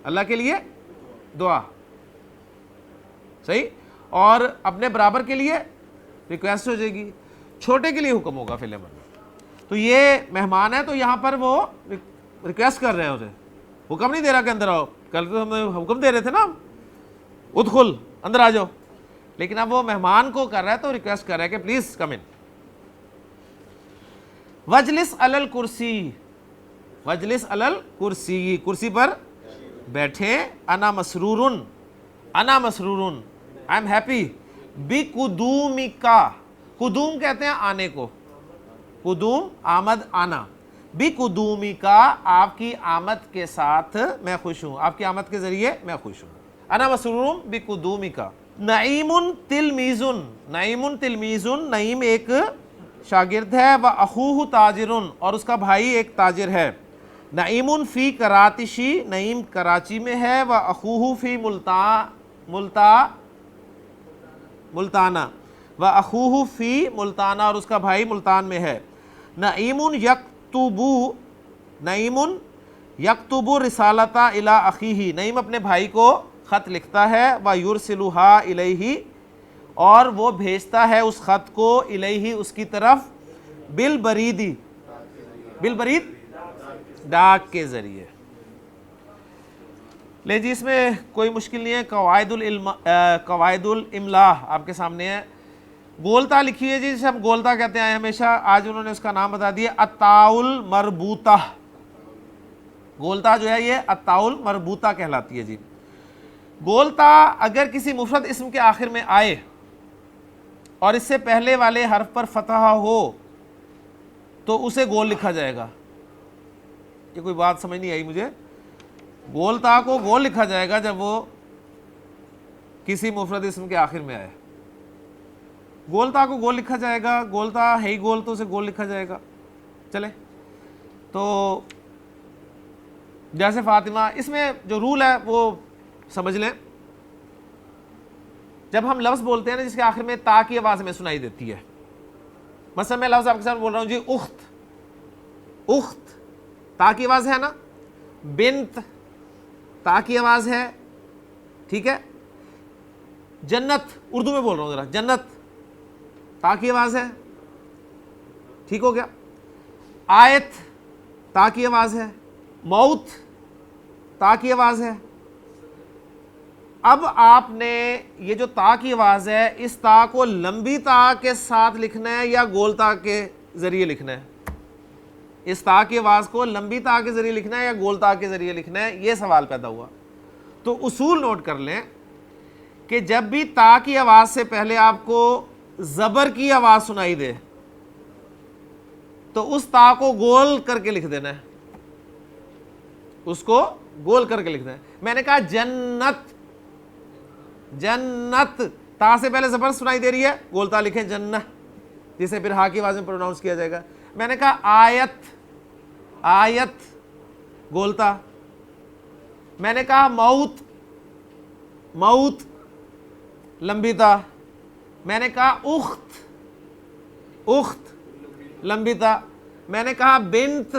اللہ کے لیے دعا، صحیح، اور اپنے برابر کے لیے ریکویسٹ ہو جائے گی، چھوٹے کے لیے حکم ہوگا فعل امر میں، تو یہ مہمان ہے تو یہاں پر وہ ریکویسٹ کر رہے ہیں اسے، حکم نہیں دے رہا کہ اندر آؤ، کل تو ہم حکم دے رہے تھے نا، ادخل اندر آ جاؤ، لیکن اب وہ مہمان کو کر رہا ہے تو ریکویسٹ کر رہا ہے کہ پلیز کم ان، وجلس علی الکرسی، وجلس علی الکرسی، کرسی پر بیٹھے، انا مسرورن، انا مسرورن، آئی ایم ہیپی، بقدومکا، قدوم کہتے ہیں آنے کو، قدوم آمد آنا، بقدومکا آپ کی آمد کے ساتھ میں خوش ہوں، آپ کی آمد کے ذریعے میں خوش ہوں، انا مسرور بقدومکا، نعیم تلمیزن، نعیم تلمیزن، نعیم ایک شاگرد ہے، و اخوہ تاجرن، اور اس کا بھائی ایک تاجر ہے. نعیم فی کراتشی، نعیم کراچی میں ہے، و اخوہ فی ملتانہ، و اخوہ فی ملتانہ، اور اس کا بھائی ملتان میں ہے. نعیم یکتبو، نعیم یکتب رسالۃ الی اخیہ، نعیم اپنے بھائی کو خط لکھتا ہے. و یرسلھا الیہ، اور وہ بھیجتا ہے اس خط کو، الیہ اس کی طرف، بالبرید، بالبرید ڈاک کے ذریعے. لے جی اس میں کوئی مشکل نہیں ہے. قواعد الاملاء آپ کے سامنے ہے. گولتا لکھی ہے جی، جسے ہم گولتا کہتے ہیں ہمیشہ، آج انہوں نے اس کا نام بتا دیا التاء المربوطہ. گولتا جو ہے یہ التاء المربوطہ کہلاتی ہے جی. گولتا اگر کسی مفرد اسم کے آخر میں آئے اور اس سے پہلے والے حرف پر فتحہ ہو تو اسے گول لکھا جائے گا. یہ کوئی بات سمجھ نہیں آئی مجھے. گولتا کو گول لکھا جائے گا جب وہ کسی مفرد اسم کے آخر میں آئے. گولتا کو گول لکھا جائے گا، گولتا ہے ہی گول تو اسے گول لکھا جائے گا. چلے تو جیسے فاطمہ، اس میں جو رول ہے وہ سمجھ لیں. جب ہم لفظ بولتے ہیں نا جس کے آخر میں تا کی آواز ہمیں سنائی دیتی ہے، مثلا میں لفظ آپ کے ساتھ بول رہا ہوں جی اخت، اخت تا کی آواز ہے نا. بنت تا کی آواز ہے، ٹھیک ہے. جنت، اردو میں بول رہا ہوں ذرا، جنت تا کی آواز ہے، ٹھیک ہو گیا. آیت تا کی آواز ہے. موت تا کی آواز ہے. اب آپ نے یہ جو تا کی آواز ہے، اس تا کو لمبی تا کے ساتھ لکھنا ہے یا گول تا کے ذریعے لکھنا ہے؟ اس تا کی آواز کو لمبی تا کے ذریعے لکھنا ہے یا گول تا کے ذریعے لکھنا ہے، یہ سوال پیدا ہوا. تو اصول نوٹ کر لیں کہ جب بھی تا کی آواز سے پہلے آپ کو زبر کی آواز سنائی دے تو اس تا کو گول کر کے لکھ دینا ہے، اس کو گول کر کے لکھنا ہے. میں نے کہا جنت، جنت تا سے پہلے زبر سنائی دے رہی ہے، گول تا لکھیں جنہ، جسے پھر ہا کی آواز میں پروناؤنس کیا جائے گا. میں نے کہا آیت، آیت گولتا. میں نے کہا موت، موت لمبی تا. میں نے کہا اخت، اخت لمبی تا. میں نے کہا بنت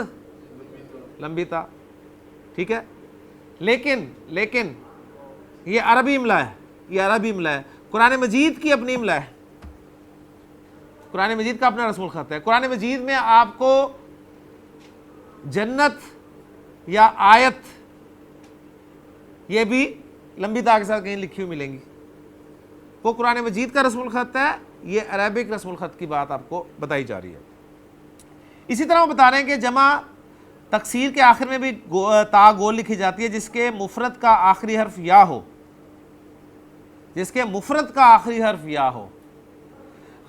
لمبی تا، ٹھیک ہے. لیکن یہ عربی املا ہے، یہ عربی املا ہے. قرآن مجید کی اپنی املا ہے، قرآن مجید کا اپنا رسم الخط ہے. قرآن مجید میں آپ کو جنت یا آیت یہ بھی لمبی تا کے ساتھ کہیں لکھی ہوئی ملیں گی. وہ قرآن مجید کا رسم الخط ہے، یہ عربک رسم الخط کی بات آپ کو بتائی جا رہی ہے. اسی طرح وہ بتا رہے ہیں کہ جمع تکسیر کے آخر میں بھی تا گول لکھی جاتی ہے جس کے مفرد کا آخری حرف یا ہو، جس کے مفرد کا آخری حرف یا ہو.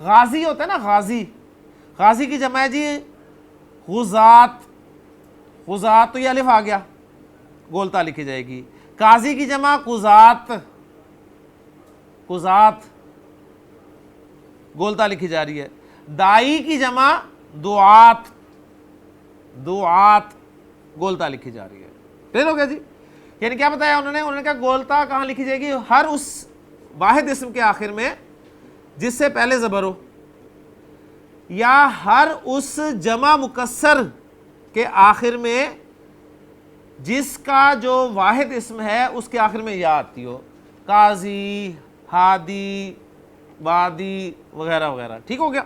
غازی ہوتا ہے نا، غازی، غازی کی جمع ہے جی غزات، غزات تو یہ الف آ گیا، گولتا لکھی جائے گی. قاضی کی جمع قضات، قضات گولتا لکھی جا رہی ہے. دائی کی جمع دعات، دعات گولتا لکھی جا رہی ہے. کلیئر ہو گیا جی؟ یعنی کیا بتایا انہوں نے کہا گولتا کہاں لکھی جائے گی؟ ہر اس واحد اسم کے آخر میں جس سے پہلے زبر ہو، یا ہر اس جمع مکسر کے آخر میں جس کا جو واحد اسم ہے اس کے آخر میں یا آتی ہو، قاضی، ہادی، وادی وغیرہ وغیرہ. ٹھیک ہو گیا؟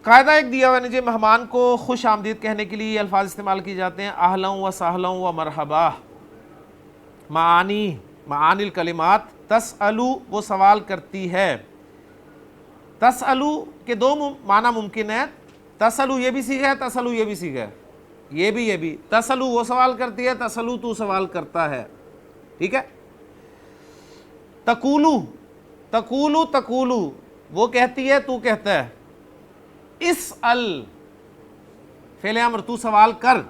قاعدہ ایک دیا ہوا ہے جی، مہمان کو خوش آمدید کہنے کے لیے یہ الفاظ استعمال کیے جاتے ہیں: اہلا و سہلا و مرحبا. معانی، معانی الکلمات. تسألو وہ سوال کرتی ہے. تسألو کے دو معنی ممکن ہے. تسألو یہ بھی صیغہ ہے، تسألو یہ بھی صیغہ ہے، یہ بھی. تسألو وہ سوال کرتی ہے، تسألو تو سوال کرتا ہے. ٹھیک ہے. تقولو، تقولو، تقولو وہ کہتی ہے، تو کہتا ہے. اسأل فعل امر، تو سوال کر.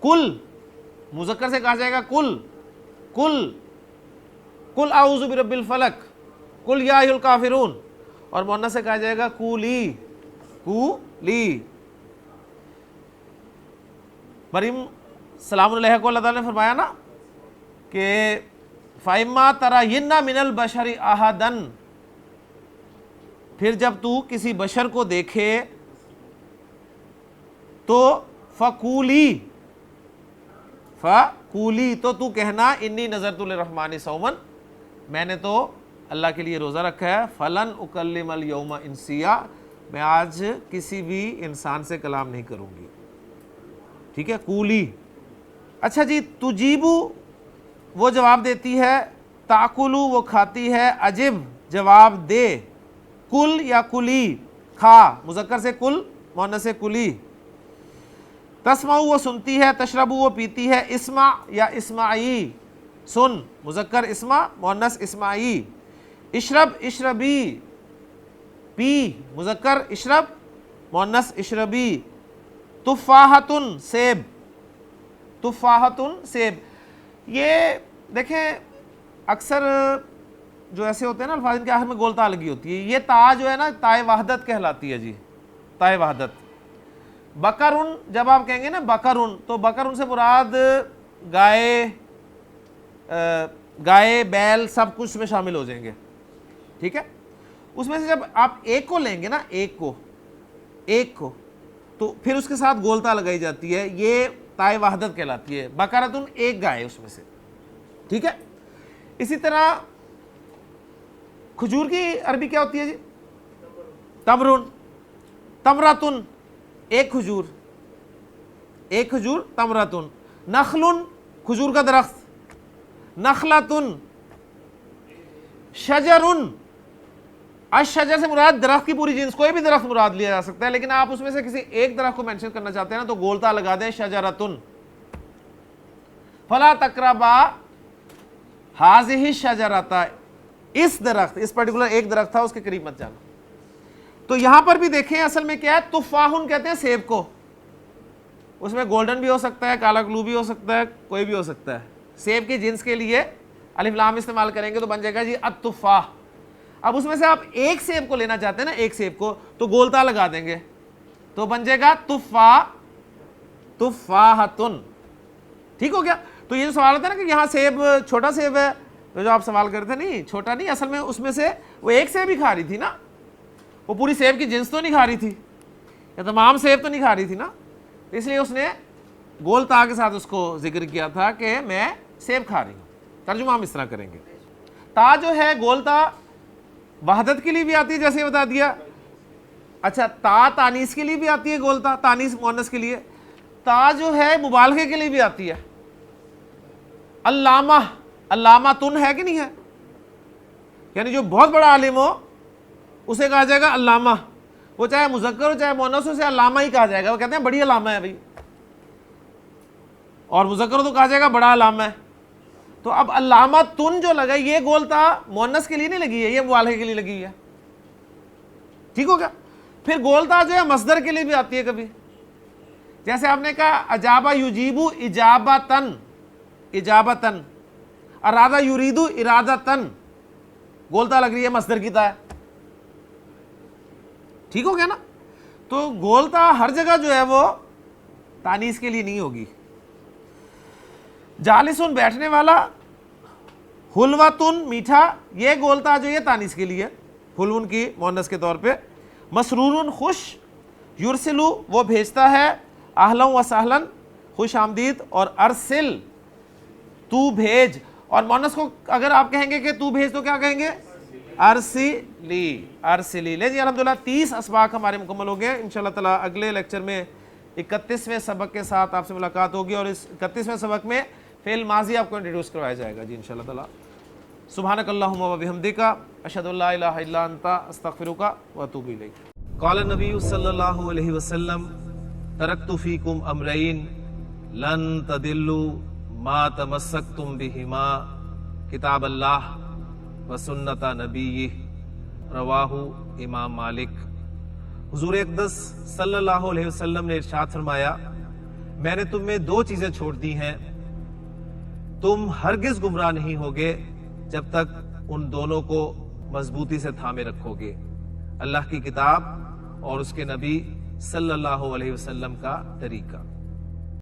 کل مذکر سے کہا جائے گا کل، کل قل اعوذ برب الفلق، قل یا ایھا الکافرون، اور مؤنث سے کہا جائے گا قولی، قولی۔ مریم سلام علیہ کو اللہ تعالیٰ نے فرمایا نا کہ فَإِمَّا تَرَيِنَّ مِنَ الْبَشَرِ أَحَدًا، پھر جب تو کسی بشر کو دیکھے تو فَقُولِي، تو تو کہنا انی نذرت للرحمن صوما، میں نے تو اللہ کے لیے روزہ رکھا ہے، فلن اکلم اليوم انسیا، میں آج کسی بھی انسان سے کلام نہیں کروں گی، ٹھیک ہے، قولی۔ اچھا جی، تجیبو وہ جواب دیتی ہے، تاکلو وہ کھاتی ہے، اجب جواب دے، کل یا کلی کھا، مذکر سے کل مؤنث سے کلی، تسمع وہ سنتی ہے، تشربو وہ پیتی ہے، اسمع یا اسمعی سن، مذکر اسمع مؤنث اسمعی، اشرب اشربی پی، مذکر اشرب مؤنث اشربی، تفاحتن سیب، تفاحتن سیب۔ یہ دیکھیں اکثر جو ایسے ہوتے ہیں نا الفاظ، ان کے آخر میں گولتا لگی ہوتی ہے، یہ تا جو ہے نا تائے وحدت کہلاتی ہے جی، تائے وحدت۔ بکرن جب آپ کہیں گے نا بکرن، تو بکرن سے مراد گائے، گائے بیل سب کچھ میں شامل ہو جائیں گے، ٹھیک ہے۔ اس میں سے جب آپ ایک کو لیں گے نا، ایک کو تو پھر اس کے ساتھ گولتا لگائی جاتی ہے، یہ تائے وحدت کہلاتی ہے، بکرتن ایک گائے اس میں سے، ٹھیک ہے۔ اسی طرح کھجور کی عربی کیا ہوتی ہے جی؟ تمرن، تمرتن ایک کھجور، ایک کھجور تمرتن، نخلن کھجور کا درخت، نخلتن، شجرن، الشجر سے مراد درخت کی پوری جنس، کوئی بھی درخت مراد لیا جا سکتا ہے، لیکن آپ اس میں سے کسی ایک درخت کو مینشن کرنا چاہتے ہیں نا تو گولتا لگا دیں، شجرتن۔ فلا تقربا ہذہ الشجرۃ، اس درخت، اس پرٹیکولر ایک درخت تھا، اس کے قریب مت جانا۔ تو یہاں پر بھی دیکھیں اصل میں کیا ہے، تفاحن کہتے ہیں سیب کو، اس میں گولڈن بھی ہو سکتا ہے، کالا گلو بھی ہو سکتا ہے، کوئی بھی ہو سکتا ہے۔ سیب کی جنس کے لیے الف لام استعمال کریں گے تو بن جائے گا جی التفاح۔ اب اس میں سے آپ ایک سیب کو لینا چاہتے ہیں نا، ایک سیب کو، تو گولتا لگا دیں گے تو بن جائے گا تفاحتن، ٹھیک ہو گیا۔ تو یہ جو سوال ہوتا ہے نا کہ یہاں سیب چھوٹا سیب ہے، جو آپ سوال کرتے تھے، نہیں چھوٹا نہیں، اصل میں اس میں سے وہ ایک سیب ہی کھا رہی تھی نا، وہ پوری سیب کی جنس تو نہیں کھا رہی تھی، یا تمام سیب تو نہیں کھا رہی تھی نا، اس لیے اس نے گول تا کے ساتھ اس کو ذکر کیا تھا کہ میں سیب کھا رہی ہوں۔ ترجمہ ہم اس طرح کریں گے، تا جو ہے گول تا وحدت کے لیے بھی آتی ہے جیسے بتا دیا، اچھا تا تانیث کے لیے بھی آتی ہے، گولتا تانیث مؤنث کے لیے، تا جو ہے مبالغے کے لیے بھی آتی ہے، علامہ، علامہ تن ہے کہ نہیں ہے، یعنی جو بہت بڑا عالم ہو اسے کہا جائے گا علامہ، وہ چاہے مذکر ہو چاہے مؤنث ہو، اسے علامہ ہی کہا جائے گا، وہ کہتے ہیں بڑی علامہ ہے بھائی، اور مذکر ہو تو کہا جائے گا بڑا علامہ ہے۔ تو اب علامہ تن جو لگا یہ گولتا مؤنث کے لیے نہیں لگی ہے، یہ مبالغے کے لیے لگی ہے، ٹھیک ہو گیا۔ پھر گولتا جو ہے مصدر کے لیے بھی آتی ہے کبھی، جیسے آپ نے کہا اجابہ یجیبو اجابتن، اجابتن، ارادہ یریدو ارادتن، گولتا لگ رہی ہے مصدر کی طرح، ٹھیک ہو گیا نا۔ تو گولتا ہر جگہ جو ہے وہ تانیث کے لیے نہیں ہوگی۔ جالسن بیٹھنے والا، حلوتن میٹھا، یہ گولتا جو یہ تانیث کے لیے، حلون کی مؤنث کے طور پہ، مسرورن خوش، یرسلو وہ بھیجتا ہے، اہلا و سہلا خوش آمدید، اور ارسل تو بھیج، اور مؤنث کو اگر آپ کہیں گے کہ تو بھیج تو کیا کہیں گے، ارسلی، ارسلی۔ لے جی الحمدللہ 30 اسباق ہمارے مکمل ہو گئے، انشاءاللہ تعالی اگلے لیکچر میں 31ویں سبق کے ساتھ آپ سے ملاقات ہوگی، اور اس 31ویں سبق میں فعل ماضی آپ کو انٹروڈیوس کروایا جائے گا جی انشاءاللہ تعالی۔ سبحانک اللہم و بحمدک، اشہد ان لا الہ الا انت، استغفرک و اتوب الیک۔ قال النبی صلی اللہ علیہ وسلم ترکت فیکم امرین لن تضلوا ما تمسکتم بہما، کتاب اللہ و سنت نبیہ، رواہ امام مالک۔ حضور اقدس صلی اللہ علیہ وسلم نے ارشاد فرمایا، میں نے تم میں 2 چیزیں چھوڑ دی ہیں، تم ہرگز گمراہ نہیں ہوگے جب تک ان دونوں کو مضبوطی سے تھامے رکھو گے، اللہ کی کتاب اور اس کے نبی صلی اللہ علیہ وسلم کا طریقہ۔